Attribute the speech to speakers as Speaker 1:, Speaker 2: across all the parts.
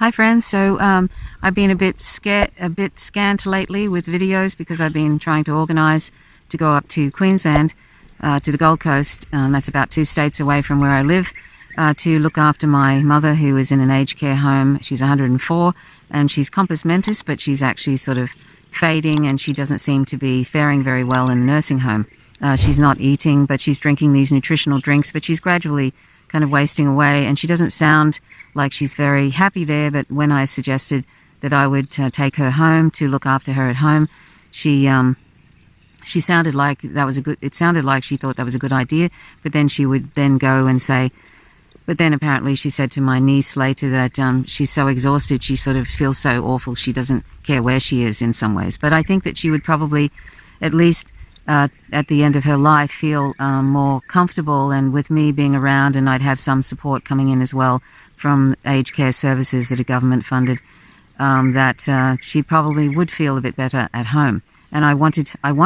Speaker 1: Hi friends, so I've been a bit scant lately with videos because I've been trying to organise to go up to Queensland, to the Gold Coast, that's about 2 states away from where I live, to look after my mother who is in an aged care home. She's 104 and she's compos mentis, but she's actually sort of fading and she doesn't seem to be faring very well in the nursing home. She's not eating, but she's drinking these nutritional drinks, but she's gradually kind of wasting away, and she doesn't sound like she's very happy there. But when I suggested that I would take her home to look after her at home, she sounded like it sounded like she thought that was a good idea, but then she would then go and say, but then apparently she said to my niece later that she's so exhausted, she sort of feels so awful, she doesn't care where she is in some ways. But I think that she would probably, at least at the end of her life, feel more comfortable, and with me being around, and I'd have some support coming in as well from aged care services that are government funded, that she probably would feel a bit better at home. And I want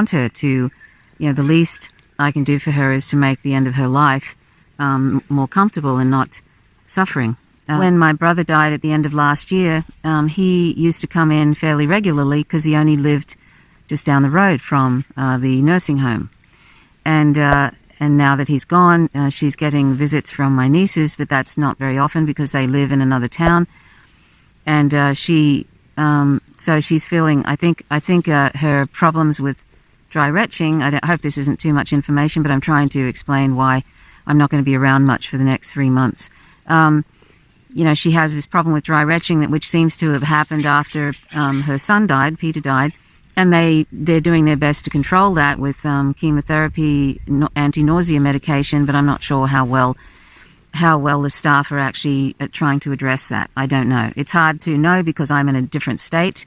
Speaker 1: her to, the least I can do for her is to make the end of her life more comfortable and not suffering. When my brother died at the end of last year, he used to come in fairly regularly because he only lived just down the road from the nursing home. And now that he's gone, she's getting visits from my nieces, but that's not very often because they live in another town. And so she's feeling, I think her problems with dry retching, I hope this isn't too much information, but I'm trying to explain why I'm not going to be around much for the next 3 months. She has this problem with dry retching, which seems to have happened after her son died, Peter died, and they're doing their best to control that with chemotherapy, anti-nausea medication, but I'm not sure how well the staff are actually trying to address that. I don't know. It's hard to know because I'm in a different state,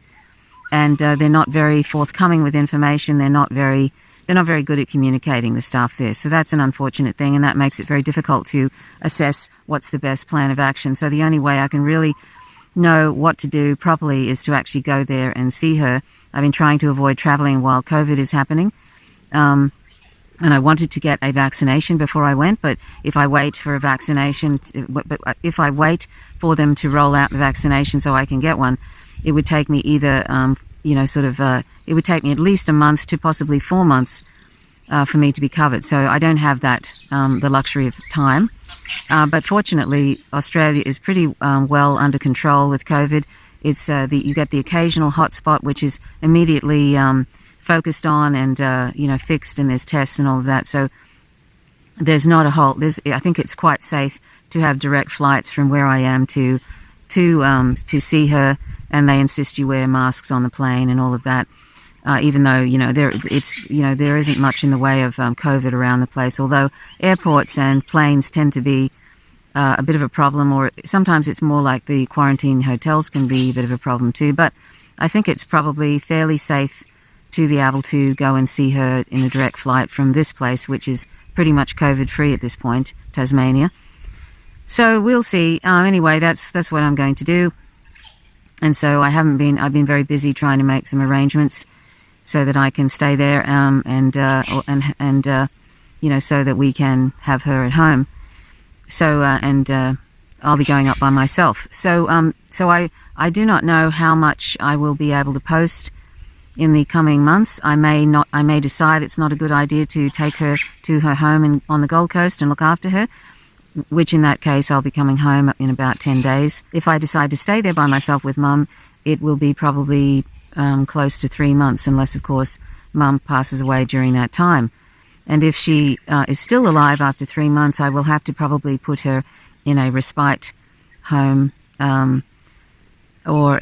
Speaker 1: and they're not very forthcoming with information. They're not very good at communicating, the staff there. So that's an unfortunate thing, and that makes it very difficult to assess what's the best plan of action. So the only way I can really know what to do properly is to actually go there and see her. I've been trying to avoid traveling while COVID is happening. And I wanted to get a vaccination before I went, but if I wait for a vaccination, if I wait for them to roll out the vaccination so I can get one, it would take me either, it would take me at least a month to possibly 4 months for me to be covered. So I don't have that, the luxury of time. But fortunately, Australia is pretty well under control with COVID. It's you get the occasional hotspot, which is immediately focused on and fixed, and there's tests and all of that. So there's not a whole. I think it's quite safe to have direct flights from where I am to see her, and they insist you wear masks on the plane and all of that. Even though there isn't much in the way of COVID around the place. Although airports and planes tend to be a bit of a problem, or sometimes it's more like the quarantine hotels can be a bit of a problem too. But I think it's probably fairly safe to be able to go and see her in a direct flight from this place, which is pretty much COVID-free at this point, Tasmania. So we'll see. Anyway, that's what I'm going to do. And so I've been very busy trying to make some arrangements so that I can stay there, so that we can have her at home. So, I'll be going up by myself. So I do not know how much I will be able to post in the coming months. I may decide it's not a good idea to take her to her home on the Gold Coast and look after her, which in that case I'll be coming home in about 10 days. If I decide to stay there by myself with Mum, it will be probably close to 3 months, unless of course Mum passes away during that time. And if she is still alive after 3 months, I will have to probably put her in a respite home, or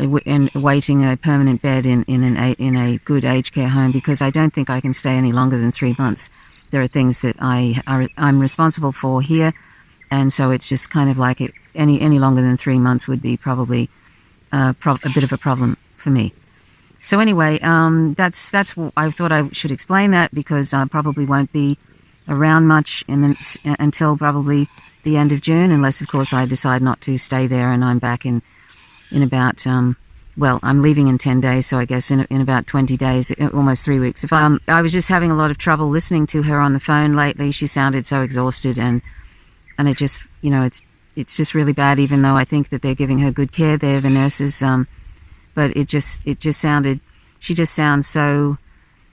Speaker 1: waiting a permanent bed in a good aged care home, because I don't think I can stay any longer than 3 months. There are things that I'm responsible for here, and so it's just kind of like any longer than 3 months would be probably a bit of a problem for me. So anyway, that's I thought I should explain that, because I probably won't be around much until probably the end of June, unless of course I decide not to stay there, and I'm back in about I'm leaving in 10 days, so I guess in about 20 days, almost 3 weeks. I was just having a lot of trouble listening to her on the phone lately. She sounded so exhausted, and it just it's just really bad, even though I think that they're giving her good care there, the nurses. But it just sounded, she just sounds so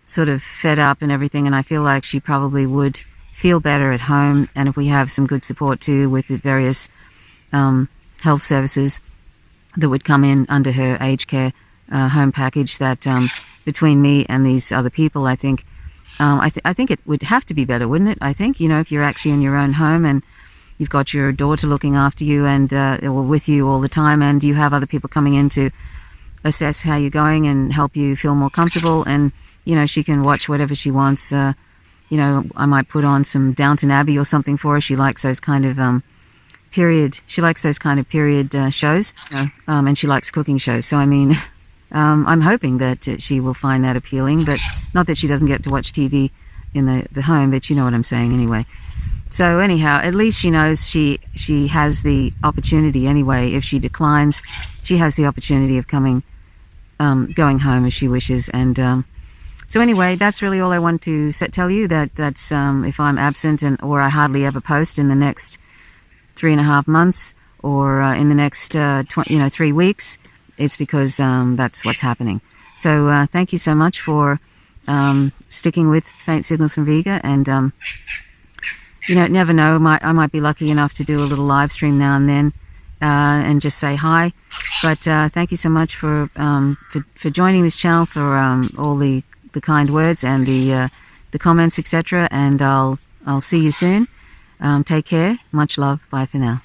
Speaker 1: sort of fed up and everything, and I feel like she probably would feel better at home, and if we have some good support too with the various health services that would come in under her aged care home package, that between me and these other people, I think I think it would have to be better, wouldn't it? I think, if you're actually in your own home and you've got your daughter looking after you and or with you all the time, and you have other people coming in to assess how you're going and help you feel more comfortable, and she can watch whatever she wants. I might put on some Downton Abbey or something for her. She likes those kind of period. She likes those kind of period shows, and she likes cooking shows. So I mean, I'm hoping that she will find that appealing, but not that she doesn't get to watch TV in the home. But you know what I'm saying anyway. So anyhow, at least she knows she has the opportunity anyway. If she declines, she has the opportunity of going home if she wishes. And so anyway, that's really all I want to tell you. That's if I'm absent or I hardly ever post in the next 3.5 months or in the next 3 weeks, it's because that's what's happening. So thank you so much for sticking with Faint Signals from Vega, and never know, I might be lucky enough to do a little live stream now and then and just say hi. But thank you so much for joining this channel, for all the kind words and the comments, etc. And I'll see you soon. Take care. Much love. Bye for now.